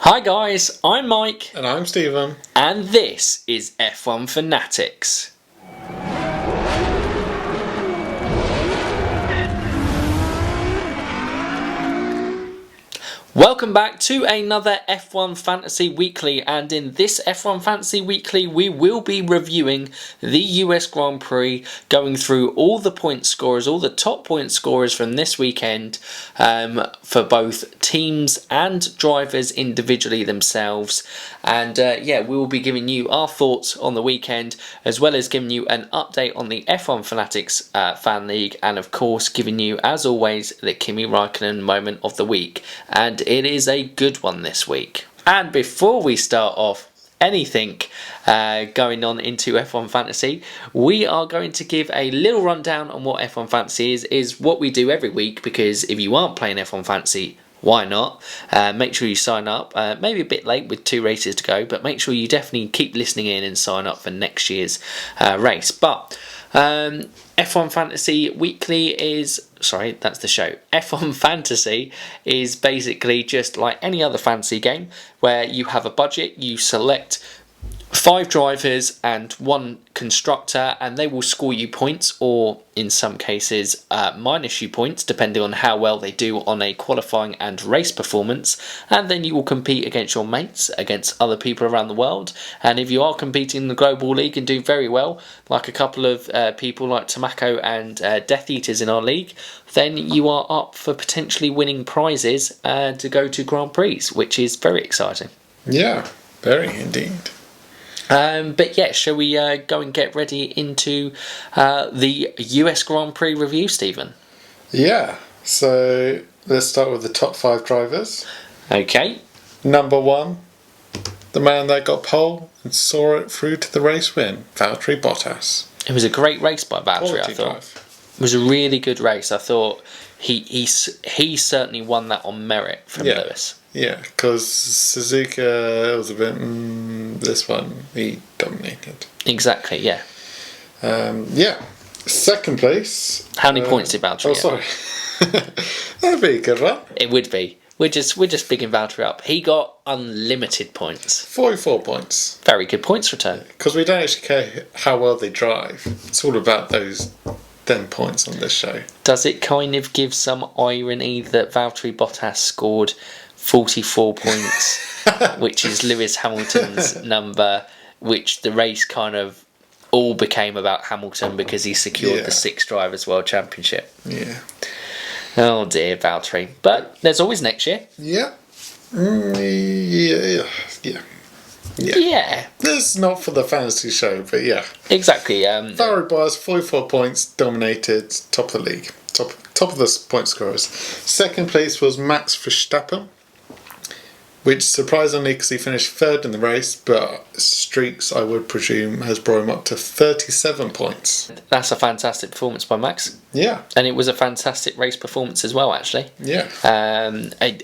Hi guys, I'm Mike. And I'm Stephen. And this is F1 Fanatics. Welcome back to another F1 Fantasy Weekly, and in this F1 Fantasy Weekly we will be reviewing the US Grand Prix, going through all the point scorers, all the top point scorers from this weekend for both teams and drivers individually themselves. And we will be giving you our thoughts on the weekend, as well as giving you an update on the F1 Fanatics Fan League, and of course giving you, as always, the Kimi Räikkönen moment of the week. And it is a good one this week. And before we start off anything going on into F1 Fantasy, we are going to give a little rundown on what F1 Fantasy is what we do every week, because if you aren't playing F1 Fantasy, why not? Make sure you sign up, maybe a bit late with 2 races to go, but make sure you definitely keep listening in and sign up for next year's race. But F1 Fantasy Weekly is... Sorry, that's the show. F1 Fantasy is basically just like any other fantasy game where you have a budget, you select 5 drivers and 1 constructor, and they will score you points, or in some cases minus you points, depending on how well they do on a qualifying and race performance. And then you will compete against your mates, against other people around the world. And if you are competing in the Global League and do very well, like a couple of people like Tomako and Death Eaters in our league, then you are up for potentially winning prizes to go to Grand Prix, which is very exciting. Yeah, very indeed. But yeah, shall we go and get ready into the US Grand Prix review, Stephen? Yeah, so let's start with the top 5 drivers. Okay. Number 1, the man that got pole and saw it through to the race win, Valtteri Bottas. It was a great race by Valtteri, Quality I thought. drive. It was a really good race. I thought he certainly won that on merit from Lewis. Yeah, because Suzuka was a bit... this one, he dominated. Exactly, yeah. Second place... How many points did Valtteri get? Sorry. That'd be a good one. It would be. We're just bigging Valtteri up. He got unlimited points. 44 points. Very good points return. Because we don't actually care how well they drive. It's all about those 10 points on this show. Does it kind of give some irony that Valtteri Bottas scored 44 points, which is Lewis Hamilton's number, which the race kind of all became about Hamilton because he secured the 6th Drivers' World Championship. Yeah. Oh dear, Valtteri. But there's always next year. Yeah. Yeah. This is not for the fantasy show, but yeah. Exactly. Valtteri Bottas, 44 points, dominated, top of the league. Top of the point scorers. Second place was Max Verstappen, which surprisingly, because he finished 3rd in the race, but streaks, I would presume, has brought him up to 37 points. That's a fantastic performance by Max. Yeah. And it was a fantastic race performance as well, actually. Yeah.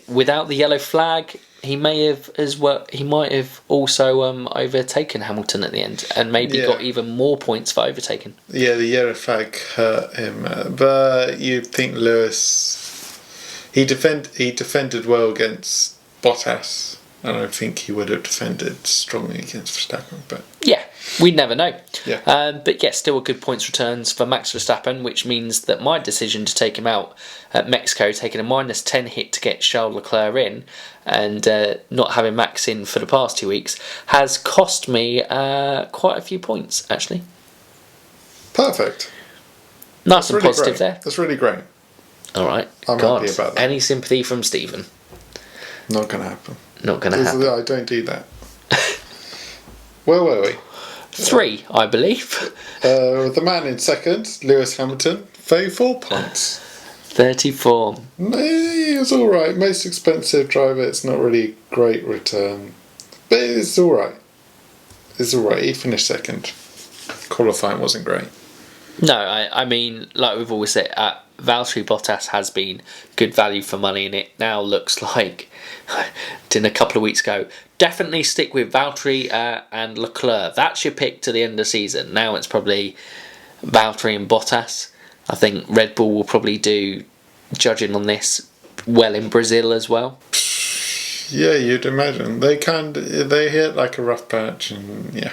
Without the yellow flag, he might have also overtaken Hamilton at the end, and maybe got even more points for overtaking. Yeah, the yellow flag hurt him, but you'd think Lewis, he defended well against Bottas. I don't think he would have defended strongly against Verstappen, but yeah, we'd never know. Yeah. But yeah, still a good points returns for Max Verstappen, which means that my decision to take him out at Mexico, taking a -10 hit to get Charles Leclerc in, and not having Max in for the past 2 weeks, has cost me quite a few points, actually. Perfect. Nice and really positive great. there. That's really great. All right. I'm God, happy about that. any sympathy from Stephen? Not going to happen. Not going to happen. I don't do that. Where were we? 3, I believe. The man in second, Lewis Hamilton, 34 points. 34. He was alright. Most expensive driver, it's not really a great return. But it's alright. It's alright. He finished second. Qualifying wasn't great. No, I mean, like we've always said, Valtteri Bottas has been good value for money, and it now looks like, in a couple of weeks ago, definitely stick with Valtteri and Leclerc. That's your pick to the end of the season. Now it's probably Valtteri and Bottas. I think Red Bull will probably do judging on this well in Brazil as well. Yeah, you'd imagine. They hit like a rough patch, and yeah.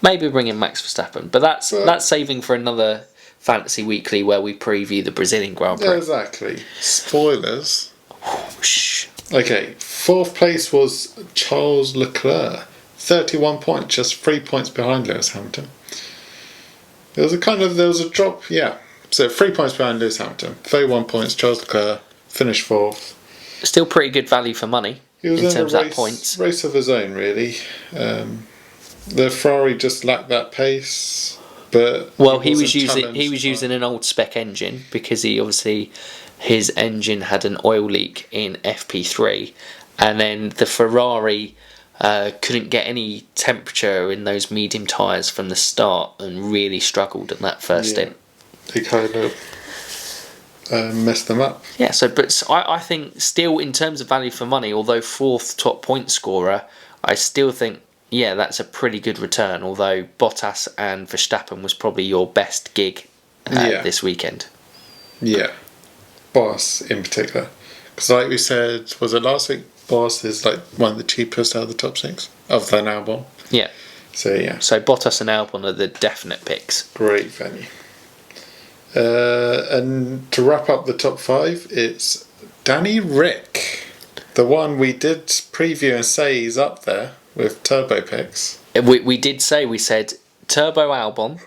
Maybe bring in Max Verstappen, but that's saving for another Fantasy Weekly where we preview the Brazilian Grand Prix. Yeah, exactly. Spoilers. Shh. Okay, 4th place was Charles Leclerc, 31 points, just 3 points behind Lewis Hamilton. There was a drop, yeah. So 3 points behind Lewis Hamilton, 31 points. Charles Leclerc finished 4th. Still pretty good value for money. He was in in terms a of points. Race of his own, really. The Ferrari just lacked that pace, but he was using an old spec engine because his engine had an oil leak in FP3, and then the Ferrari couldn't get any temperature in those medium tyres from the start and really struggled in that first stint. They kind of messed them up. Yeah, but I think still in terms of value for money, although 4th top point scorer, I still think that's a pretty good return, although Bottas and Verstappen was probably your best gig this weekend. Yeah, Bottas in particular. Because like we said, was it last week, Bottas is like one of the cheapest out of the top 6, other than Albon. Yeah. So yeah. So Bottas and Albon are the definite picks. Great value. And to wrap up the top 5, it's Danny Rick. The one we did preview and say he's up there with turbo picks. We said turbo Albon,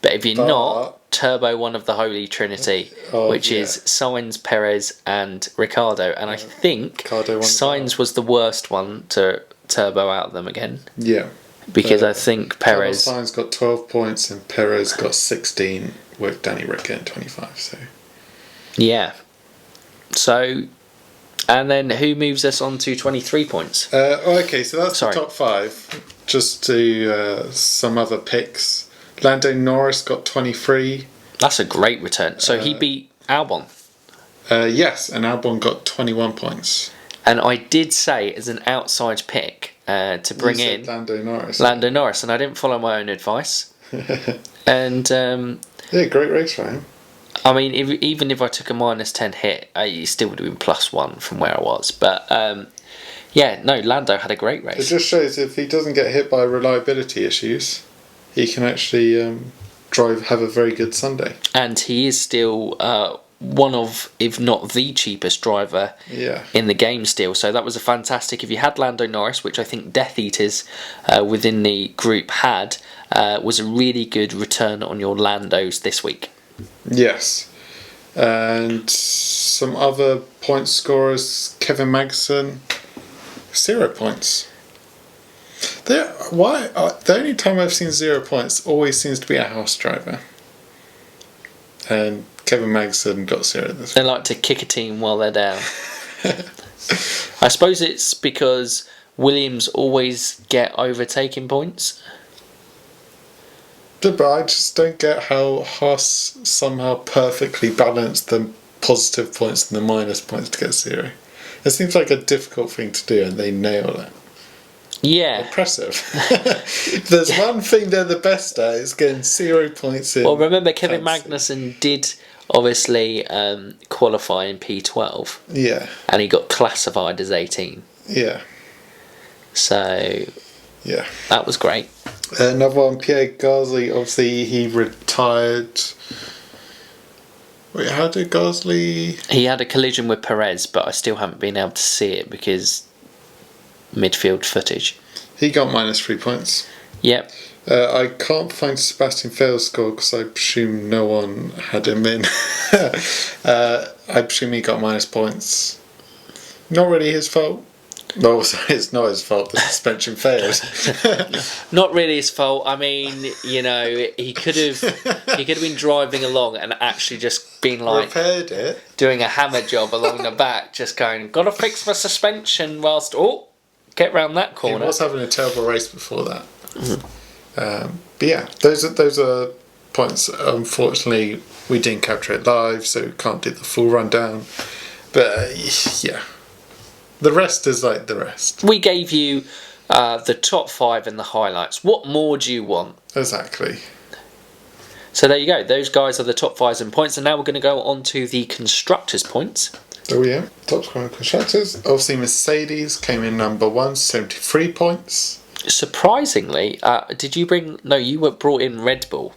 but if you're not, turbo one of the Holy Trinity, which is Sainz, Perez and Ricciardo. And I think Sainz was the worst one to turbo out of them again. Yeah. Because I think Perez... Sainz got 12 points and Perez got 16 with Danny Rick getting 25. So. Yeah. So... And then who moves us on to 23 points? Okay, so that's the top 5. Just to some other picks. Lando Norris got 23. That's a great return. So he beat Albon. Yes, and Albon got 21 points. And I did say as an outside pick to bring in Lando Norris. And I didn't follow my own advice. And great race for him. I mean, even if I took a -10 hit, I still would have been +1 from where I was. But Lando had a great race. It just shows if he doesn't get hit by reliability issues, he can actually have a very good Sunday. And he is still one of, if not the cheapest driver in the game still. So that was a fantastic. If you had Lando Norris, which I think Death Eaters within the group had, was a really good return on your Landos this week. Yes. And some other point scorers, Kevin Magnussen, 0 points. The only time I've seen 0 points always seems to be a house driver. And Kevin Magnussen got 0 this week. They like to kick a team while they're down. I suppose it's because Williams always get overtaking points. But I just don't get how Haas somehow perfectly balanced the positive points and the minus points to get 0. It seems like a difficult thing to do, and they nail it. Yeah. Impressive. If there's one thing they're the best at, it's getting 0 points in. Well, remember Kevin Magnussen did obviously qualify in P12. Yeah. And he got classified as 18. Yeah. So... yeah. That was great. Another one, Pierre Gasly, obviously he retired. Wait, how did Gasly... He had a collision with Perez, but I still haven't been able to see it because midfield footage. He got -3 points. Yep. I can't find Sebastian Vettel's score because I presume no one had him in. I presume he got minus points. Not really his fault. No, it's not his fault. The suspension failed. Not really his fault. I mean, he could have been driving along and actually just been like repaired it, doing a hammer job along the back, just going, gotta fix my suspension whilst get round that corner. He was having a terrible race before that. But yeah, those are points. Unfortunately, we didn't capture it live, so we can't do the full rundown. But yeah. The rest is like the rest. We gave you the top 5 and the highlights. What more do you want? Exactly. So there you go. Those guys are the top 5s and points. And now we're going to go on to the constructors' points. Oh yeah, top scoring constructors. Obviously Mercedes came in number 1, 73 points. Surprisingly, did you bring... No, you brought in Red Bull,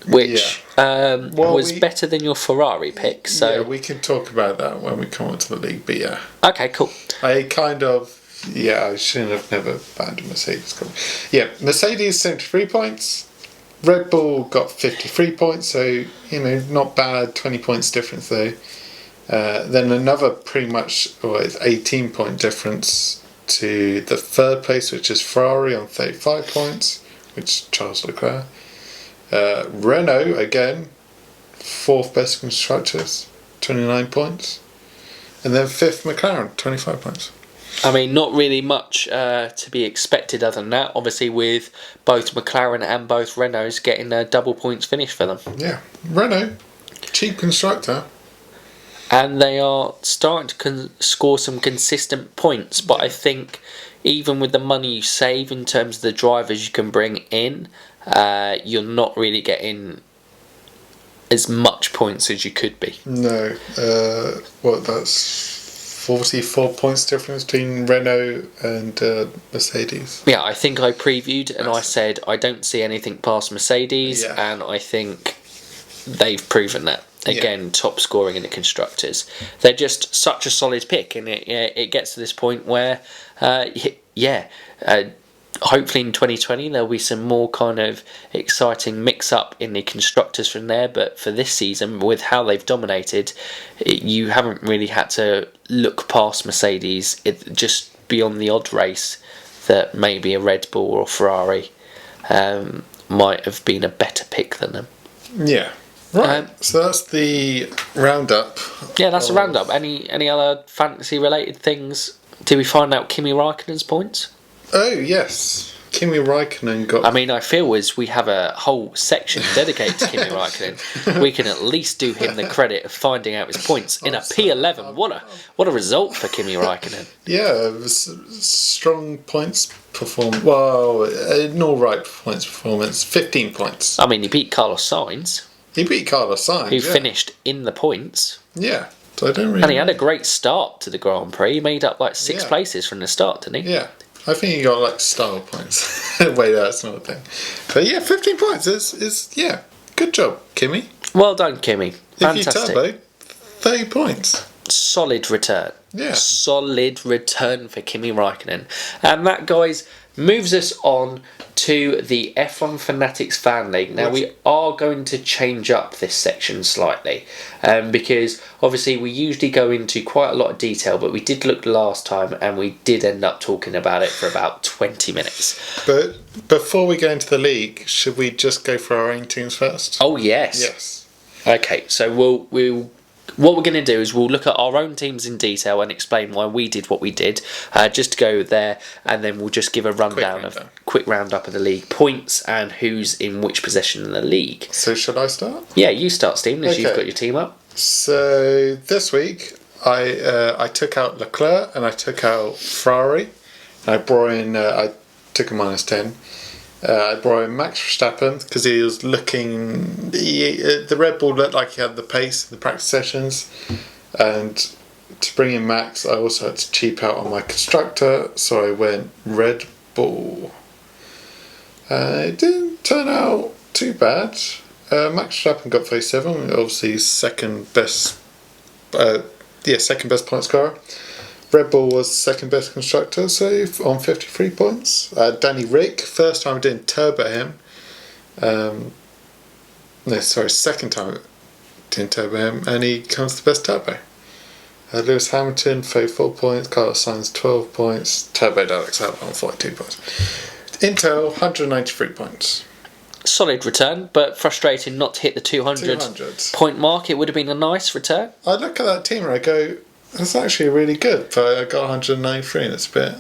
which was better than your Ferrari pick. So yeah, we can talk about that when we come on to the league, but yeah. Okay, cool. I shouldn't have never banned a Mercedes car. Yeah, Mercedes 73 points. Red Bull got 53 points, so, not bad, 20 points difference though. Then another it's 18 point difference to the third place, which is Ferrari on 35 points, which is Charles Leclerc. Renault, again, fourth best constructors, 29 points. And then fifth McLaren, 25 points. I mean, not really much to be expected other than that. Obviously, with both McLaren and both Renaults getting a double points finish for them. Yeah, Renault, cheap constructor. And they are starting to score some consistent points. But I think even with the money you save in terms of the drivers you can bring in, you're not really getting as much points as you could be. No. That's 44 points difference between Renault and Mercedes. Yeah, I think I previewed and I said I don't see anything past Mercedes, and I think they've proven that. Again, top scoring in the constructors. They're just such a solid pick, and it gets to this point where, hopefully in 2020 there'll be some more kind of exciting mix-up in the constructors from there. But for this season, with how they've dominated, you haven't really had to look past Mercedes. Just beyond the odd race that maybe a Red Bull or Ferrari might have been a better pick than them. Yeah. Right, so that's the roundup. Yeah, that's a roundup. Any other fantasy-related things? Did we find out Kimi Raikkonen's points? Oh, yes. Kimi Raikkonen got... I mean, I feel as we have a whole section dedicated to Kimi Raikkonen, we can at least do him the credit of finding out his points in a P11. What a result for Kimi Raikkonen. Yeah, it was strong points performance. Well, an alright points performance. 15 points. I mean, he beat Carlos Sainz. He beat Carlos Sainz, who finished in the points. Yeah, so I don't really... And he had a great start to the Grand Prix. He made up like 6 places from the start, didn't he? Yeah, I think he got like style points. Wait, that's not a thing. But yeah, 15 points is good job, Kimi. Well done, Kimi. Fantastic. If you turbo, 30 points. Solid return. Yeah. Solid return for Kimi Raikkonen. And that, guys, moves us on to the F1 Fanatics Fan League. Now, we are going to change up this section slightly because obviously we usually go into quite a lot of detail, but we did look last time and we did end up talking about it for about 20 minutes. But before we go into the league, should we just go for our own teams first? Oh, yes. Yes. Okay, so we'll what we're going to do is we'll look at our own teams in detail and explain why we did what we did, just to go there, and then we'll just give a quick roundup of the league points and who's in which position in the league. So should I start? Yeah, you start, Stephen, as you've got your team up. So this week I took out Leclerc and I took out Ferrari. I brought in I took a -10. I brought in Max Verstappen because he was looking... the Red Bull looked like he had the pace in the practice sessions. And to bring in Max, I also had to cheap out on my constructor, so I went Red Bull. It didn't turn out too bad. Max Verstappen got 37, obviously second best point scorer. Red Bull was second best constructor, so on 53 points. Danny Rick, first time I didn't turbo him. Second time I didn't turbo him, and he comes to best turbo. Lewis Hamilton, 34 points. Carlos Sainz, 12 points. Turboed Alex Albon, 42 points. Intel, 193 points. Solid return, but frustrating not to hit the 200 point mark. It would have been a nice return. I look at that team and I go, that's actually really good, but I got 193 and it's a bit...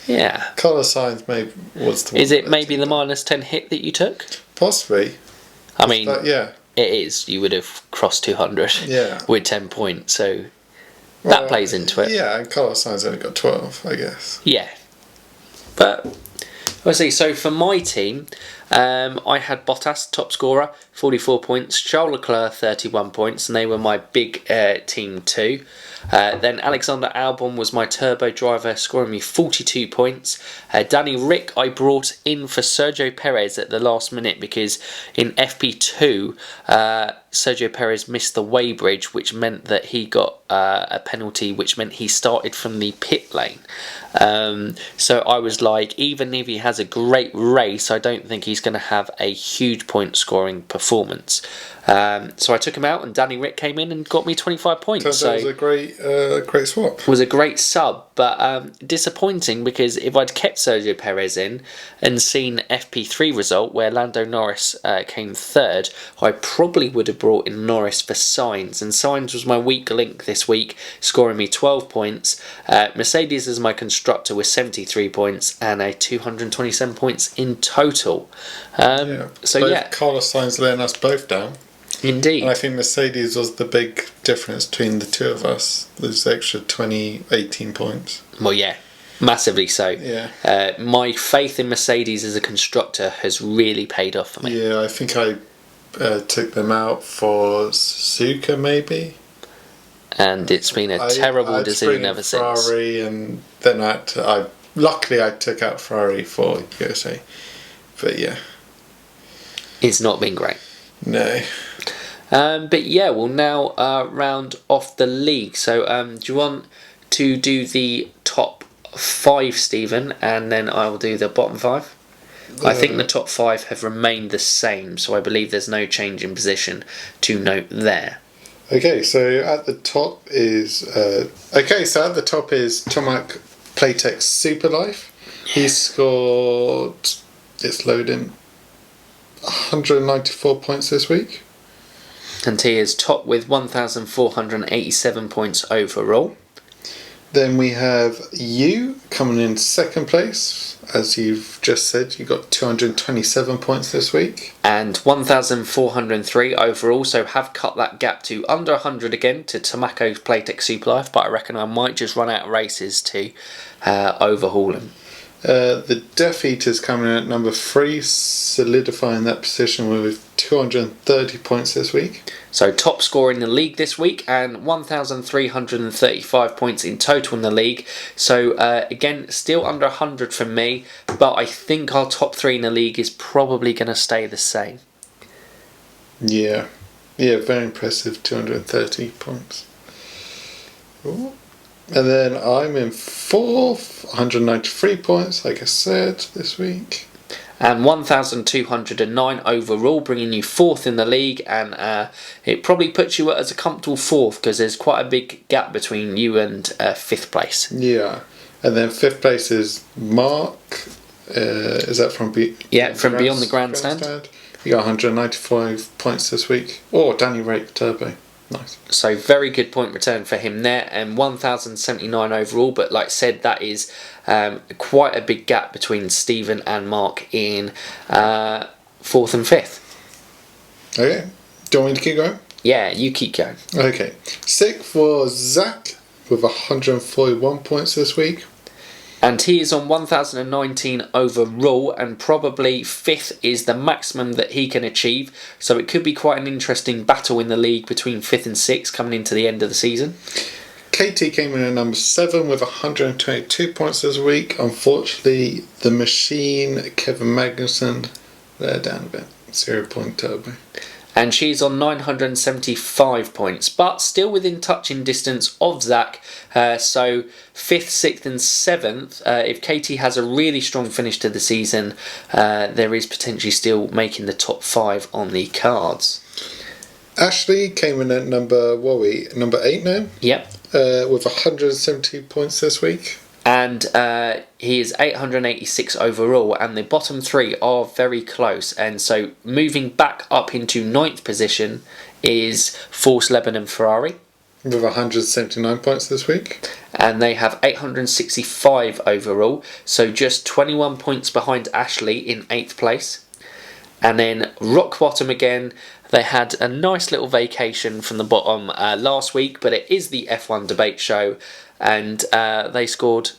Yeah. Carlos Sainz was the one. Is it maybe the -10 hit that you took? Possibly. I mean, yeah. It is. You would have crossed 200 with 10 points, so that plays into it. Yeah, and Carlos Sainz only got 12, I guess. Yeah. But, obviously, so for my team, I had Bottas, top scorer, 44 points. Charles Leclerc, 31 points, and they were my big team too. Then Alexander Albon was my turbo driver, scoring me 42 points. Danny Rick I brought in for Sergio Perez at the last minute because in FP2 Sergio Perez missed the weighbridge, which meant that he got a penalty, which meant he started from the pit lane. So I was like, even if he has a great race, I don't think he's going to have a huge point scoring performance. So I took him out, and Danny Rick came in and got me 25 points. So it was a great swap. It was a great sub, but disappointing because if I'd kept Sergio Perez in and seen FP3 result where Lando Norris came third, I probably would have brought in Norris for Sainz, and Sainz was my weak link this week, scoring me 12 points. Mercedes as my constructor with 73 points and a 227 points in total. So Carlos Sainz letting us both down. Indeed. And I think Mercedes was the big difference between the two of us. Those extra 18 points. Well, yeah, massively so. Yeah. My faith in Mercedes as a constructor has really paid off for me. Yeah, I think I took them out for Suzuka maybe. And it's been a terrible decision ever since. Ferrari, and then luckily I took out Ferrari for USA. But yeah. It's not been great. No. But yeah, we'll now round off the league. So do you want to do the top 5, Stephen, and then I will do the bottom 5? I think the top 5 have remained the same, so I believe there's no change in position to note there. Okay, so at the top is Tomac Playtech Super Life. He scored, it's loading, 194 points this week. And he is top with 1,487 points overall. Then we have you coming in second place. As you've just said, you got 227 points this week. And 1,403 overall, so have cut that gap to under 100 again to Tomaco's Playtech Superlife, but I reckon I might just run out of races to overhaul him. The Death Eater's coming in at number 3, solidifying that position with 230 points this week. So top scorer in the league this week and 1,335 points in total in the league. So again, still under 100 from me, but I think our top 3 in the league is probably going to stay the same. Yeah, very impressive, 230 points. Ooh. And then I'm in 4th, 193 points, like I said, this week. And 1,209 overall, bringing you 4th in the league. And it probably puts you as a comfortable 4th because there's quite a big gap between you and 5th place. Yeah. And then 5th place is Mark. Is that from from Beyond the Grandstand? He got 195 points this week. Oh, Danny Rake Turbo. Nice. So very good point return for him there, and 1,079 overall. But like I said, that is quite a big gap between Stephen and Mark in 4th and 5th. Okay. Do you want me to keep going? Yeah, you keep going. Okay. 6th was Zach with 141 points this week. And he is on 1,019 overall, and probably 5th is the maximum that he can achieve. So it could be quite an interesting battle in the league between 5th and 6th coming into the end of the season. Katie came in at number 7 with 122 points this week. Unfortunately, the machine, Kevin Magnussen, they're down a bit. 0 point turbo. And she's on 975 points, but still within touching distance of Zach. So 5th, 6th and 7th, if Katie has a really strong finish to the season, there is potentially still making the top 5 on the cards. Ashley came in at number 8 now? Yep. With 170 points this week. And he is 886 overall, and the bottom 3 are very close. And so moving back up into 9th position is Force Lebanon Ferrari. With 179 points this week. And they have 865 overall, so just 21 points behind Ashley in 8th place. And then rock bottom again, they had a nice little vacation from the bottom last week, but it is the F1 debate show, and they scored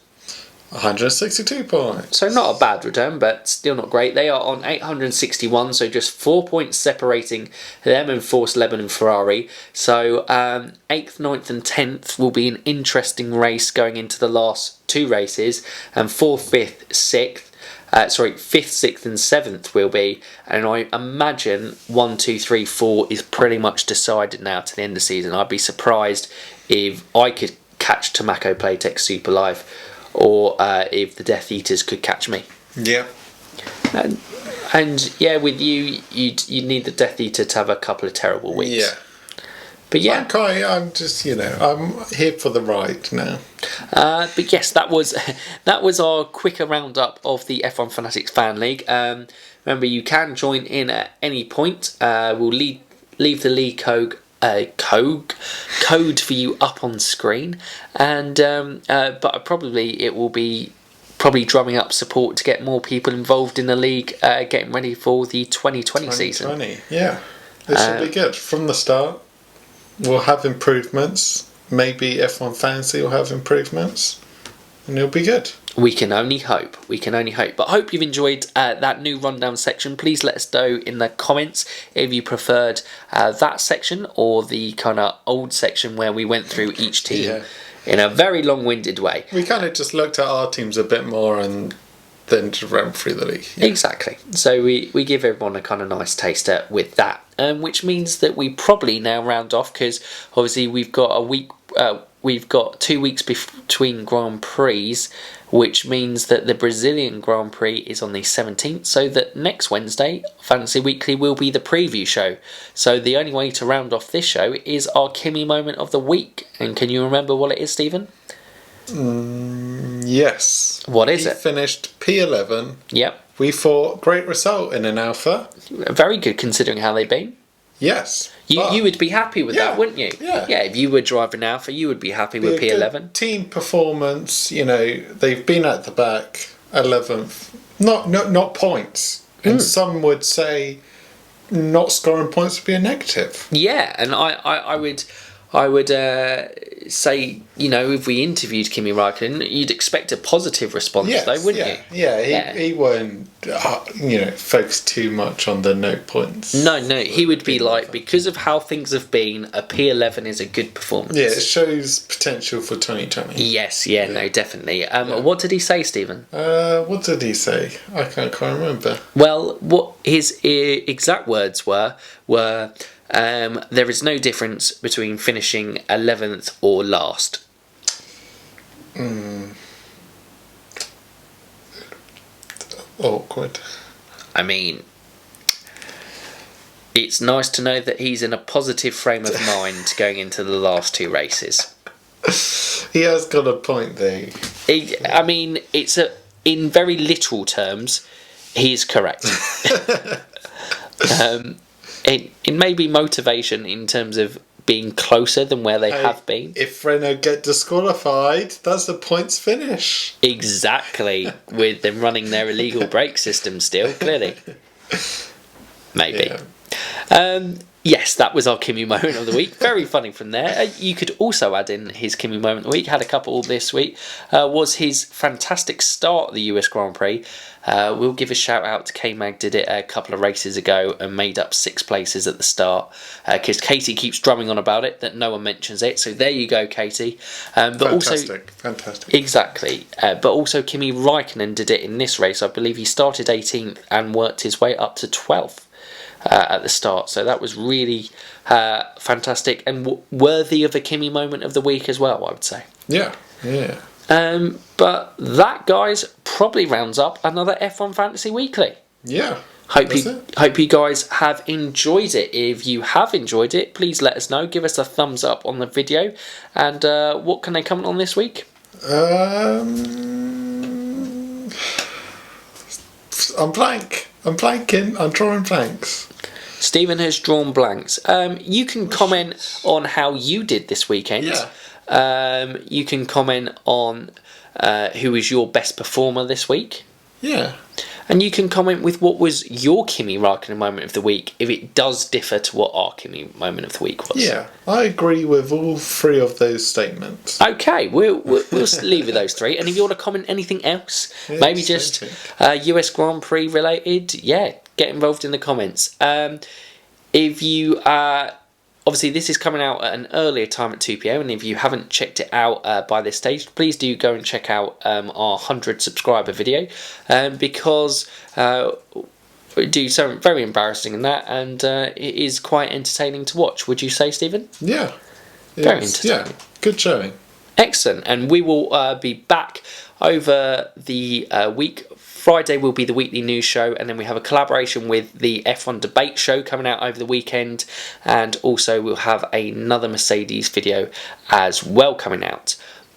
162 points. So not a bad return, but still not great. They are on 861, so just 4 points separating them and Force Lebanon and Ferrari. So 8th, 9th and 10th will be an interesting race going into the last two races. And 4th, 5th, 6th. 5th, 6th and 7th will be, and I imagine 1, 2, 3, 4 is pretty much decided now to the end of the season. I'd be surprised if I could catch Tomako Playtech Super Live, or if the Death Eaters could catch me. Yeah. And yeah, with you need the Death Eater to have a couple of terrible weeks. Yeah. But yeah, I'm just, I'm here for the ride now. But yes, that was our quicker roundup of the F1 Fanatics Fan League. Remember, you can join in at any point. We'll leave the league code for you up on screen, and but probably it will be drumming up support to get more people involved in the league, getting ready for the 2020 season. Yeah, this will be good from the start. We'll have improvements. Maybe F1 Fantasy will have improvements, and it'll be good. We can only hope. But I hope you've enjoyed that new rundown section. Please let us know in the comments if you preferred that section or the kind of old section where we went through each team in a very long-winded way. We kind of just looked at our teams a bit more and then just ran through the league. Yeah. Exactly. So we give everyone a kind of nice taster with that, which means that we probably now round off, because obviously we've got a week. We've got 2 weeks between Grand Prix, which means that the Brazilian Grand Prix is on the 17th, so that next Wednesday, Fantasy Weekly, will be the preview show. So the only way to round off this show is our Kimi moment of the week. And can you remember what it is, Stephen? Yes. What is it? He finished P11. Yep. We thought great result in an Alpha. Very good considering how they've been. Yes. You would be happy with that, wouldn't you? Yeah. Yeah, if you were driving Alpha, you would be happy with P11. Good team performance, they've been at the back, 11th. Not points. And some would say not scoring points would be a negative. Yeah, and I would say, if we interviewed Kimi Räikkönen, you'd expect a positive response, though, wouldn't you? Yeah, he won't, focus too much on the no points. No, he would be like, because of how things have been, a P11 is a good performance. Yeah, it shows potential for 2020. Yes, no, definitely. What did he say, Stephen? What did he say? I can't remember. Well, what his exact words were there is no difference between finishing 11th or last. Awkward. I mean, it's nice to know that he's in a positive frame of mind going into the last two races. He has got a point there. In very literal terms, he is correct. It may be motivation in terms of being closer than where they have been. If Renault get disqualified, that's a points finish. Exactly, with them running their illegal brake system still, clearly. Maybe. Yeah. Yes, that was our Kimi moment of the week. Very funny from there. You could also add in his Kimi moment of the week. Had a couple this week. Was his fantastic start at the US Grand Prix. We'll give a shout out to K-Mag. Did it a couple of races ago and made up 6 places at the start. Because Katie keeps drumming on about it, that no one mentions it. So there you go, Katie. Fantastic. Exactly. But also Kimi Räikkönen did it in this race. I believe he started 18th and worked his way up to 12th. At the start, so that was really fantastic and worthy of a Kimi moment of the week as well, I would say. Yeah. But that, guys, probably rounds up another F1 Fantasy Weekly. Yeah. Hope you guys have enjoyed it. If you have enjoyed it, please let us know. Give us a thumbs up on the video. And what can they comment on this week? I'm blank. I'm blanking. I'm drawing blanks. Stephen has drawn blanks. You can comment on how you did this weekend. Yeah. You can comment on who is your best performer this week. Yeah. And you can comment with what was your Kimi Raikkonen moment of the week, if it does differ to what our Kimi moment of the week was. Yeah, I agree with all three of those statements. Okay, we'll leave with those three. And if you want to comment anything else, maybe just US Grand Prix related, yeah, get involved in the comments. If you obviously this is coming out at an earlier time at 2 p.m, and if you haven't checked it out by this stage, please do go and check out our 100 subscriber video, because we do something very embarrassing in that, and it is quite entertaining to watch. Would you say, Stephen? Yeah. Very entertaining. Yeah, good showing. Excellent. And we will be back over the week. Friday will be the weekly news show, and then we have a collaboration with the F1 debate show coming out over the weekend, and also we'll have another Mercedes video as well coming out.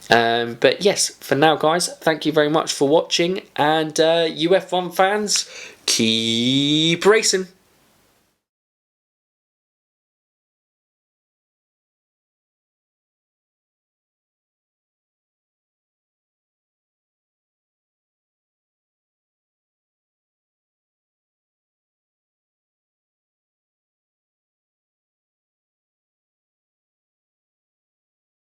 But yes, for now guys, thank you very much for watching, and you F1 fans, keep racing.